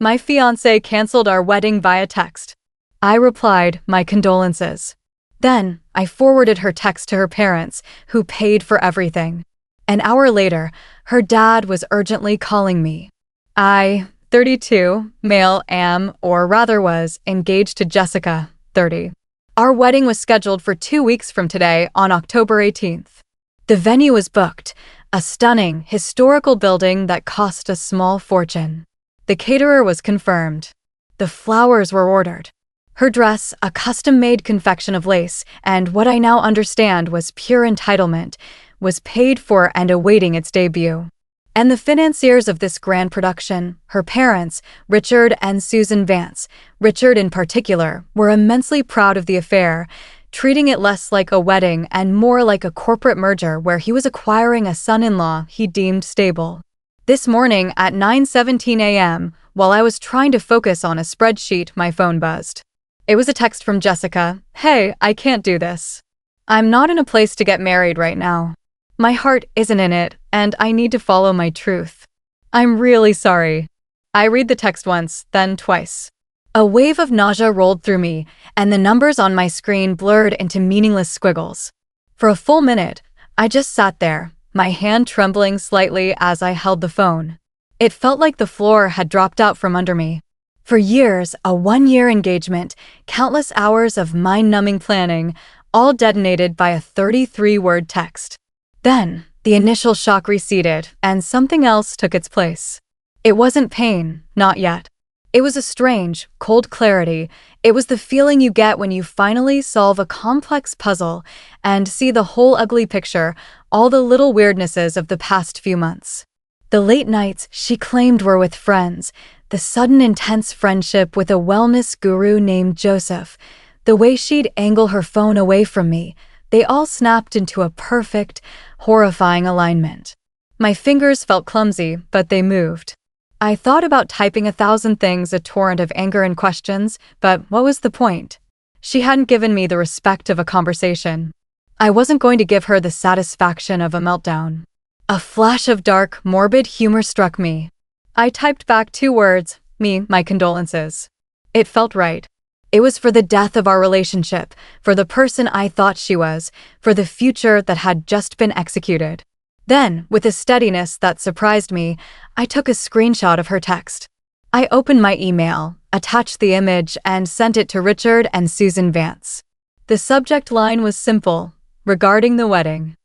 My fiancé canceled our wedding via text. I replied, my condolences. Then, I forwarded her text to her parents, who paid for everything. An hour later, her dad was urgently calling me. I, 32, male, am, or rather was, engaged to Jessica, 30. Our wedding was scheduled for 2 weeks from today on October 18th. The venue was booked, a stunning, historical building that cost a small fortune. The caterer was confirmed. The flowers were ordered. Her dress, a custom-made confection of lace, and what I now understand was pure entitlement, was paid for and awaiting its debut. And the financiers of this grand production, her parents, Richard and Susan Vance, Richard in particular, were immensely proud of the affair, treating it less like a wedding and more like a corporate merger where he was acquiring a son-in-law he deemed stable. This morning at 9:17 a.m., while I was trying to focus on a spreadsheet, my phone buzzed. It was a text from Jessica. Hey, I can't do this. I'm not in a place to get married right now. My heart isn't in it, and I need to follow my truth. I'm really sorry. I read the text once, then twice. A wave of nausea rolled through me, and the numbers on my screen blurred into meaningless squiggles. For a full minute, I just sat there, my hand trembling slightly as I held the phone. It felt like the floor had dropped out from under me. For years, a 1-year engagement, countless hours of mind-numbing planning, all detonated by a 33-word text. Then, the initial shock receded, and something else took its place. It wasn't pain, not yet. It was a strange, cold clarity. It was the feeling you get when you finally solve a complex puzzle and see the whole ugly picture, all the little weirdnesses of the past few months. The late nights she claimed were with friends, the sudden intense friendship with a wellness guru named Joseph, the way she'd angle her phone away from me, they all snapped into a perfect, horrifying alignment. My fingers felt clumsy, but they moved. I thought about typing 1,000 things, a torrent of anger and questions, but what was the point? She hadn't given me the respect of a conversation. I wasn't going to give her the satisfaction of a meltdown. A flash of dark, morbid humor struck me. I typed back 2 words, my condolences. It felt right. It was for the death of our relationship, for the person I thought she was, for the future that had just been executed. Then, with a steadiness that surprised me, I took a screenshot of her text. I opened my email, attached the image, and sent it to Richard and Susan Vance. The subject line was simple, regarding the wedding.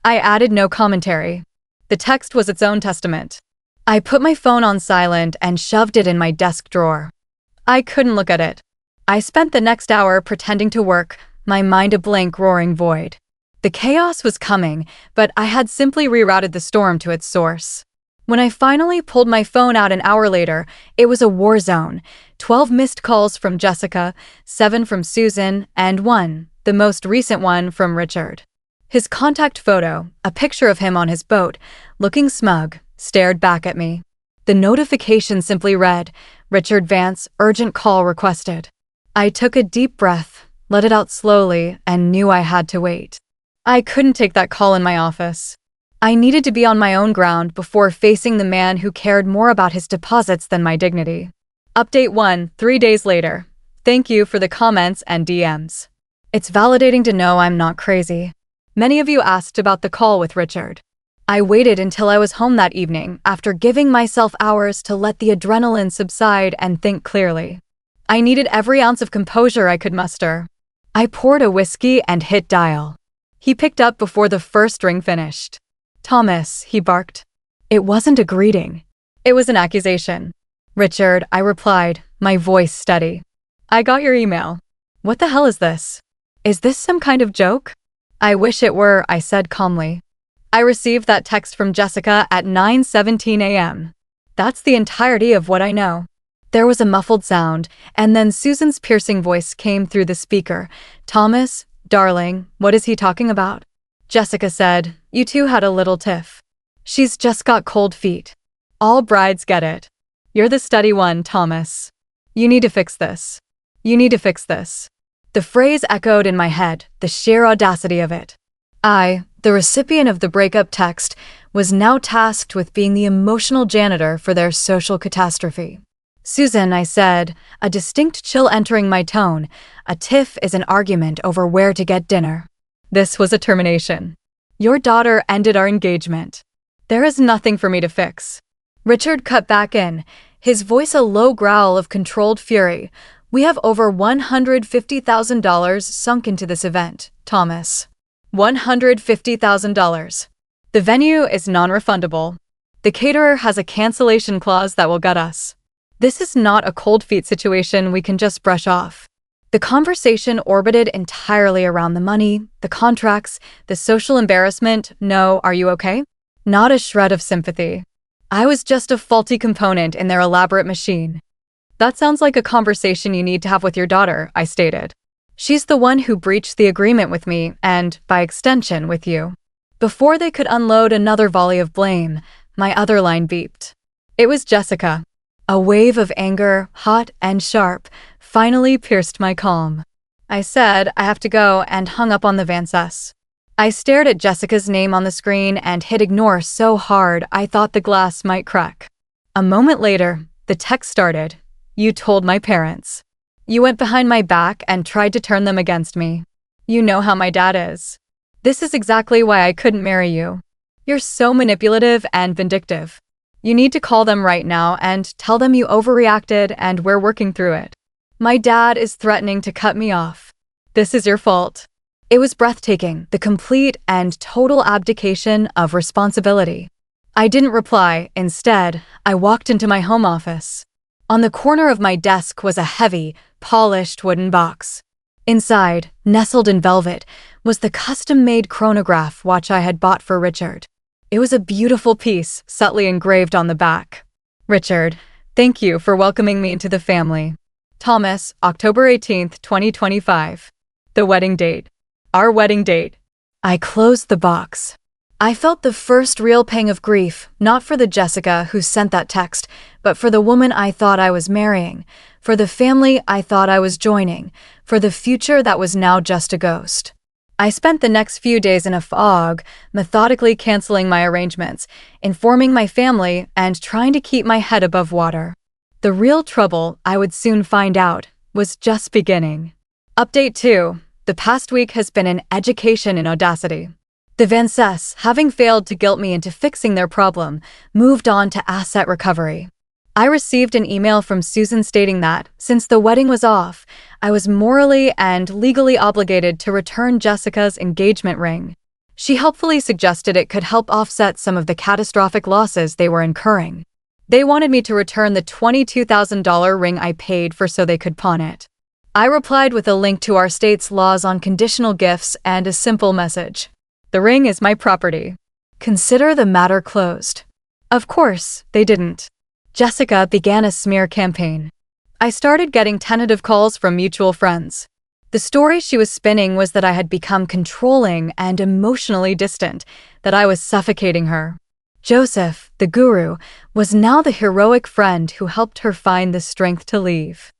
I added no commentary. The text was its own testament. I put my phone on silent and shoved it in my desk drawer. I couldn't look at it. I spent the next hour pretending to work, my mind a blank, roaring void. The chaos was coming, but I had simply rerouted the storm to its source. When I finally pulled my phone out an hour later, it was a war zone. 12 missed calls from Jessica, 7 from Susan, and 1, the most recent one, from Richard. His contact photo, a picture of him on his boat, looking smug, stared back at me. The notification simply read, Richard Vance, urgent call requested. I took a deep breath, let it out slowly, and knew I had to wait. I couldn't take that call in my office. I needed to be on my own ground before facing the man who cared more about his deposits than my dignity. Update 1, 3 days later. Thank you for the comments and DMs. It's validating to know I'm not crazy. Many of you asked about the call with Richard. I waited until I was home that evening after giving myself hours to let the adrenaline subside and think clearly. I needed every ounce of composure I could muster. I poured a whiskey and hit dial. He picked up before the first ring finished. Thomas, he barked. It wasn't a greeting. It was an accusation. Richard, I replied, my voice steady. I got your email. What the hell is this? Is this some kind of joke? I wish it were, I said calmly. I received that text from Jessica at 9:17 a.m. That's the entirety of what I know. There was a muffled sound, and then Susan's piercing voice came through the speaker. Thomas, darling, what is he talking about? Jessica said, you two had a little tiff. She's just got cold feet. All brides get it. You're the steady one, Thomas. You need to fix this. You need to fix this. The phrase echoed in my head, the sheer audacity of it. I, the recipient of the breakup text, was now tasked with being the emotional janitor for their social catastrophe. Susan, I said, a distinct chill entering my tone. A tiff is an argument over where to get dinner. This was a termination. Your daughter ended our engagement. There is nothing for me to fix. Richard cut back in, his voice a low growl of controlled fury. We have over $150,000 sunk into this event, Thomas. $150,000. The venue is non-refundable. The caterer has a cancellation clause that will gut us. This is not a cold feet situation we can just brush off. The conversation orbited entirely around the money, the contracts, the social embarrassment. No, are you okay? Not a shred of sympathy. I was just a faulty component in their elaborate machine. That sounds like a conversation you need to have with your daughter, I stated. She's the one who breached the agreement with me and, by extension, with you. Before they could unload another volley of blame, my other line beeped. It was Jessica. A wave of anger, hot and sharp, finally pierced my calm. I said, I have to go, and hung up on the Fiancée. I stared at Jessica's name on the screen and hit ignore so hard I thought the glass might crack. A moment later, the text started. You told my parents. You went behind my back and tried to turn them against me. You know how my dad is. This is exactly why I couldn't marry you. You're so manipulative and vindictive. You need to call them right now and tell them you overreacted and we're working through it. My dad is threatening to cut me off. This is your fault. It was breathtaking, the complete and total abdication of responsibility. I didn't reply. Instead, I walked into my home office. On the corner of my desk was a heavy, polished wooden box. Inside, nestled in velvet, was the custom-made chronograph watch I had bought for Richard. It was a beautiful piece, subtly engraved on the back. Richard, thank you for welcoming me into the family. Thomas, October 18th, 2025. The wedding date. Our wedding date. I closed the box. I felt the first real pang of grief, not for the Jessica who sent that text, but for the woman I thought I was marrying, for the family I thought I was joining, for the future that was now just a ghost. I spent the next few days in a fog, methodically canceling my arrangements, informing my family, and trying to keep my head above water. The real trouble, I would soon find out, was just beginning. Update 2. The past week has been an education in audacity. The Fiancée, having failed to guilt me into fixing their problem, moved on to asset recovery. I received an email from Susan stating that, since the wedding was off, I was morally and legally obligated to return Jessica's engagement ring. She helpfully suggested it could help offset some of the catastrophic losses they were incurring. They wanted me to return the $22,000 ring I paid for so they could pawn it. I replied with a link to our state's laws on conditional gifts and a simple message. The ring is my property. Consider the matter closed. Of course, they didn't. Jessica began a smear campaign. I started getting tentative calls from mutual friends. The story she was spinning was that I had become controlling and emotionally distant, that I was suffocating her. Joseph, the guru, was now the heroic friend who helped her find the strength to leave.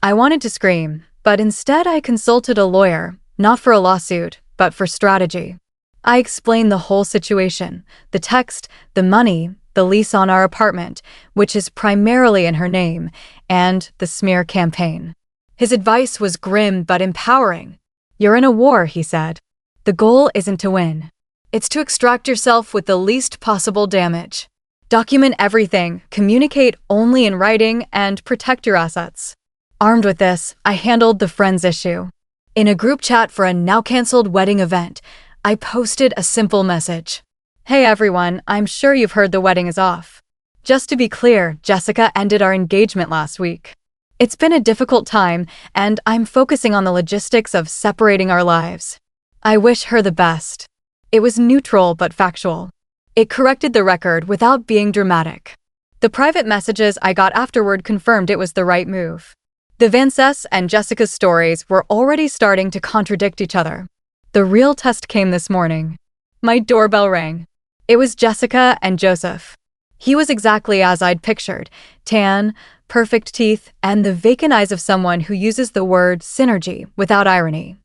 I wanted to scream, but instead I consulted a lawyer, not for a lawsuit, but for strategy. I explained the whole situation, the text, the money, the lease on our apartment, which is primarily in her name, and the smear campaign. His advice was grim but empowering. You're in a war, he said. The goal isn't to win. It's to extract yourself with the least possible damage. Document everything, communicate only in writing, and protect your assets. Armed with this, I handled the friends issue. In a group chat for a now-canceled wedding event, I posted a simple message. Hey everyone, I'm sure you've heard the wedding is off. Just to be clear, Jessica ended our engagement last week. It's been a difficult time, and I'm focusing on the logistics of separating our lives. I wish her the best. It was neutral but factual. It corrected the record without being dramatic. The private messages I got afterward confirmed it was the right move. The Fiancée and Jessica's stories were already starting to contradict each other. The real test came this morning. My doorbell rang. It was Jessica and Joseph. He was exactly as I'd pictured, tan, perfect teeth, and the vacant eyes of someone who uses the word synergy without irony.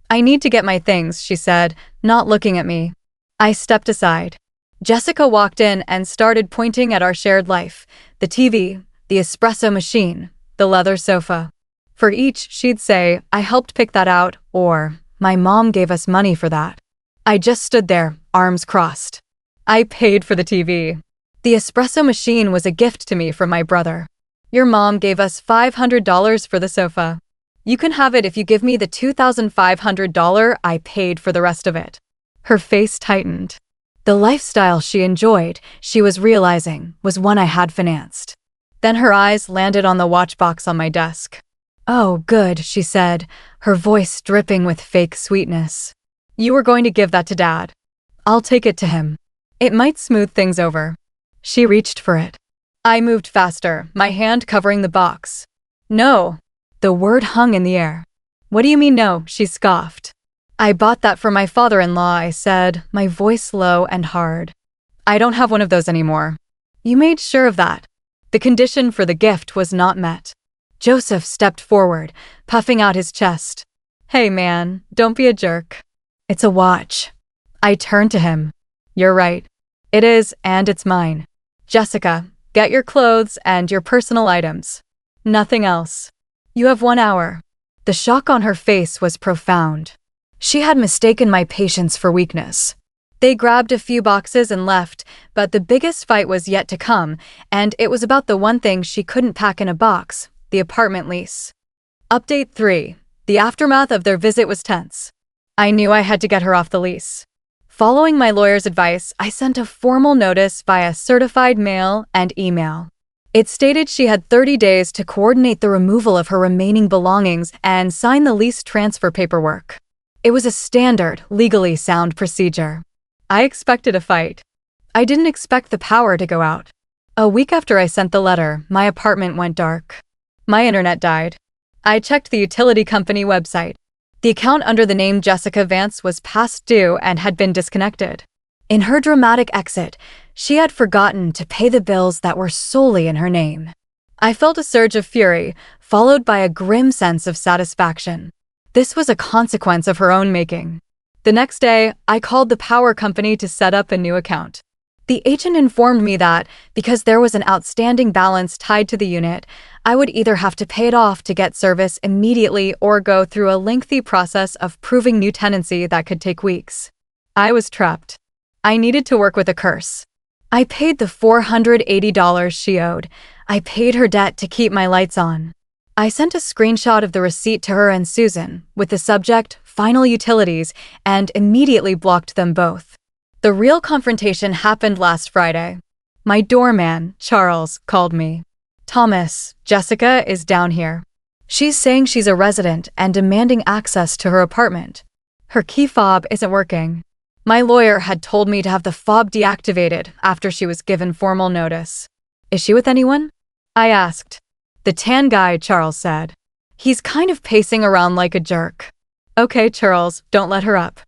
I need to get my things, she said, not looking at me. I stepped aside. Jessica walked in and started pointing at our shared life, the TV, the espresso machine, the leather sofa. For each, she'd say, "I helped pick that out," or "My mom gave us money for that." I just stood there, arms crossed. I paid for the TV. The espresso machine was a gift to me from my brother. "Your mom gave us $500 for the sofa. You can have it if you give me the $2,500 I paid for the rest of it." Her face tightened. The lifestyle she enjoyed, she was realizing, was one I had financed. Then her eyes landed on the watch box on my desk. "Oh, good," she said, her voice dripping with fake sweetness. "You were going to give that to Dad. I'll take it to him. It might smooth things over." She reached for it. I moved faster, my hand covering the box. "No." The word hung in the air. "What do you mean no?" she scoffed. "I bought that for my father-in-law," I said, my voice low and hard. "I don't have one of those anymore." "You made sure of that." The condition for the gift was not met. Joseph stepped forward, puffing out his chest. "Hey man, don't be a jerk. It's a watch." I turned to him. "You're right. It is, and it's mine. Jessica, get your clothes and your personal items. Nothing else. You have 1 hour." The shock on her face was profound. She had mistaken my patience for weakness. They grabbed a few boxes and left, but the biggest fight was yet to come, and it was about the one thing she couldn't pack in a box: the apartment lease. Update 3. The aftermath of their visit was tense. I knew I had to get her off the lease. Following my lawyer's advice, I sent a formal notice via certified mail and email. It stated she had 30 days to coordinate the removal of her remaining belongings and sign the lease transfer paperwork. It was a standard, legally sound procedure. I expected a fight. I didn't expect the power to go out. A week after I sent the letter, my apartment went dark. My internet died. I checked the utility company website. The account under the name Jessica Vance was past due and had been disconnected. In her dramatic exit, she had forgotten to pay the bills that were solely in her name. I felt a surge of fury, followed by a grim sense of satisfaction. This was a consequence of her own making. The next day, I called the power company to set up a new account. The agent informed me that, because there was an outstanding balance tied to the unit, I would either have to pay it off to get service immediately or go through a lengthy process of proving new tenancy that could take weeks. I was trapped. I needed to work with a curse. I paid the $480 she owed. I paid her debt to keep my lights on. I sent a screenshot of the receipt to her and Susan, with the subject, "Final Utilities," and immediately blocked them both. The real confrontation happened last Friday. My doorman, Charles, called me. "Thomas, Jessica is down here. She's saying she's a resident and demanding access to her apartment. Her key fob isn't working." My lawyer had told me to have the fob deactivated after she was given formal notice. "Is she with anyone?" I asked. "The tan guy," Charles said. "He's kind of pacing around like a jerk." "Okay, Charles, don't let her up.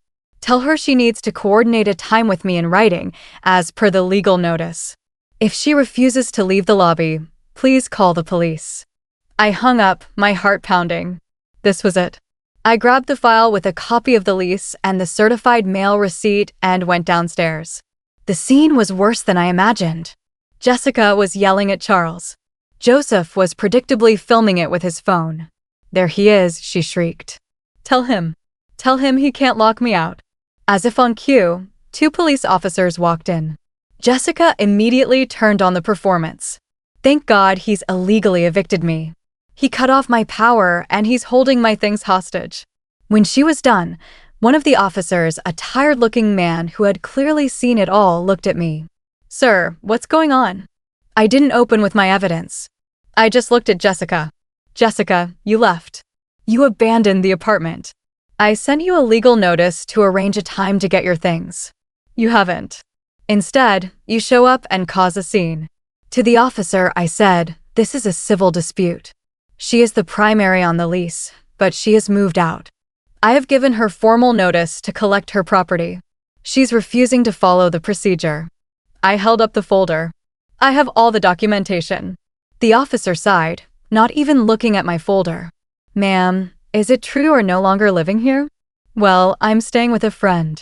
Tell her she needs to coordinate a time with me in writing, as per the legal notice. If she refuses to leave the lobby, please call the police." I hung up, my heart pounding. This was it. I grabbed the file with a copy of the lease and the certified mail receipt and went downstairs. The scene was worse than I imagined. Jessica was yelling at Charles. Joseph was predictably filming it with his phone. "There he is," she shrieked. Tell him he can't lock me out." As if on cue, 2 police officers walked in. Jessica immediately turned on the performance. "Thank God he's illegally evicted me. He cut off my power and he's holding my things hostage." When she was done, one of the officers, a tired-looking man who had clearly seen it all, looked at me. "Sir, what's going on?" I didn't open with my evidence. I just looked at Jessica. "Jessica, you left. You abandoned the apartment. I sent you a legal notice to arrange a time to get your things. You haven't. Instead, you show up and cause a scene." To the officer, I said, "This is a civil dispute. She is the primary on the lease, but she has moved out. I have given her formal notice to collect her property. She's refusing to follow the procedure." I held up the folder. "I have all the documentation." The officer sighed, not even looking at my folder. "Ma'am, is it true you're no longer living here?" "Well, I'm staying with a friend.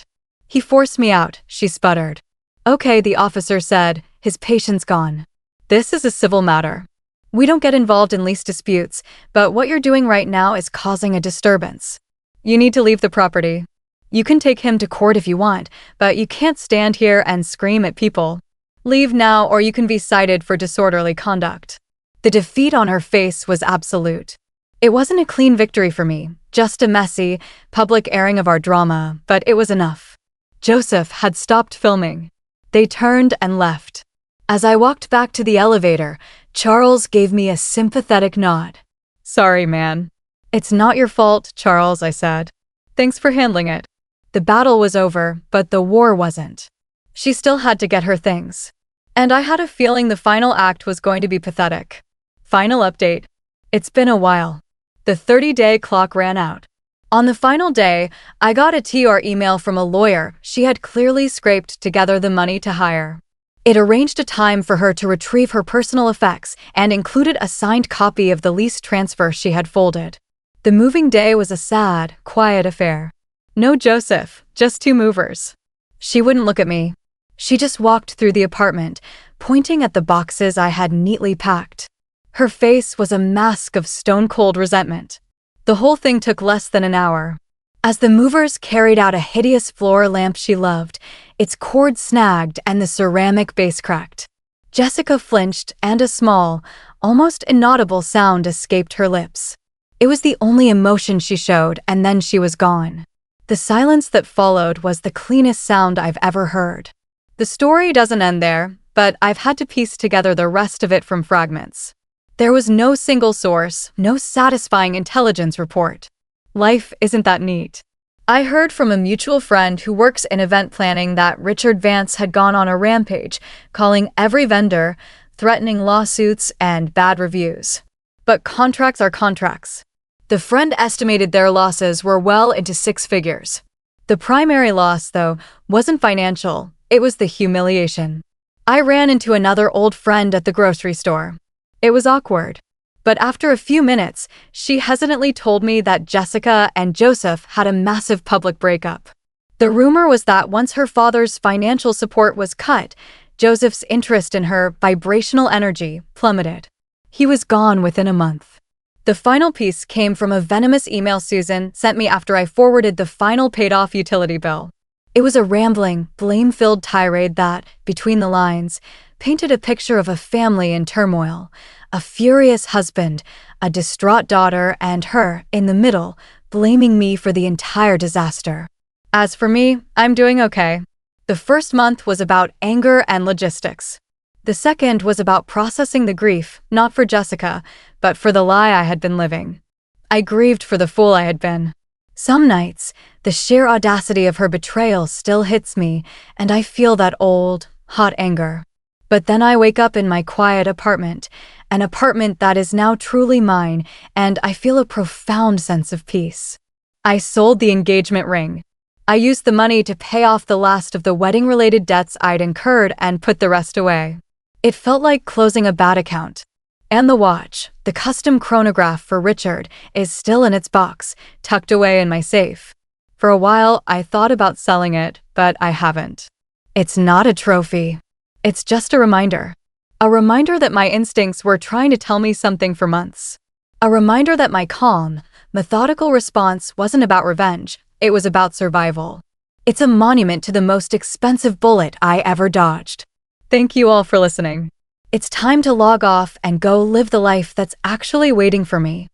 He forced me out," she sputtered. "Okay," the officer said, his patience gone. "This is a civil matter. We don't get involved in lease disputes, but what you're doing right now is causing a disturbance. You need to leave the property. You can take him to court if you want, but you can't stand here and scream at people. Leave now or you can be cited for disorderly conduct." The defeat on her face was absolute. It wasn't a clean victory for me, just a messy, public airing of our drama, but it was enough. Joseph had stopped filming. They turned and left. As I walked back to the elevator, Charles gave me a sympathetic nod. "Sorry, man." "It's not your fault, Charles," I said. "Thanks for handling it." The battle was over, but the war wasn't. She still had to get her things. And I had a feeling the final act was going to be pathetic. Final update. It's been a while. The 30-day clock ran out. On the final day, I got a TR email from a lawyer she had clearly scraped together the money to hire. It arranged a time for her to retrieve her personal effects and included a signed copy of the lease transfer she had folded. The moving day was a sad, quiet affair. No Joseph, just two movers. She wouldn't look at me. She just walked through the apartment, pointing at the boxes I had neatly packed. Her face was a mask of stone-cold resentment. The whole thing took less than an hour. As the movers carried out a hideous floor lamp she loved, its cord snagged and the ceramic base cracked. Jessica flinched and a small, almost inaudible sound escaped her lips. It was the only emotion she showed, and then she was gone. The silence that followed was the cleanest sound I've ever heard. The story doesn't end there, but I've had to piece together the rest of it from fragments. There was no single source, no satisfying intelligence report. Life isn't that neat. I heard from a mutual friend who works in event planning that Richard Vance had gone on a rampage, calling every vendor, threatening lawsuits and bad reviews. But contracts are contracts. The friend estimated their losses were well into 6 figures. The primary loss, though, wasn't financial, it was the humiliation. I ran into another old friend at the grocery store. It was awkward. But after a few minutes, she hesitantly told me that Jessica and Joseph had a massive public breakup. The rumor was that once her father's financial support was cut, Joseph's interest in her vibrational energy plummeted. He was gone within a month. The final piece came from a venomous email Susan sent me after I forwarded the final paid-off utility bill. It was a rambling, blame-filled tirade that, between the lines, painted a picture of a family in turmoil, a furious husband, a distraught daughter, and her, in the middle, blaming me for the entire disaster. As for me, I'm doing okay. The first month was about anger and logistics. The second was about processing the grief, not for Jessica, but for the lie I had been living. I grieved for the fool I had been. Some nights, the sheer audacity of her betrayal still hits me, and I feel that old, hot anger. But then I wake up in my quiet apartment, an apartment that is now truly mine, and I feel a profound sense of peace. I sold the engagement ring. I used the money to pay off the last of the wedding-related debts I'd incurred and put the rest away. It felt like closing a bad account. And the watch, the custom chronograph for Richard, is still in its box, tucked away in my safe. For a while, I thought about selling it, but I haven't. It's not a trophy. It's just a reminder. A reminder that my instincts were trying to tell me something for months. A reminder that my calm, methodical response wasn't about revenge, it was about survival. It's a monument to the most expensive bullet I ever dodged. Thank you all for listening. It's time to log off and go live the life that's actually waiting for me.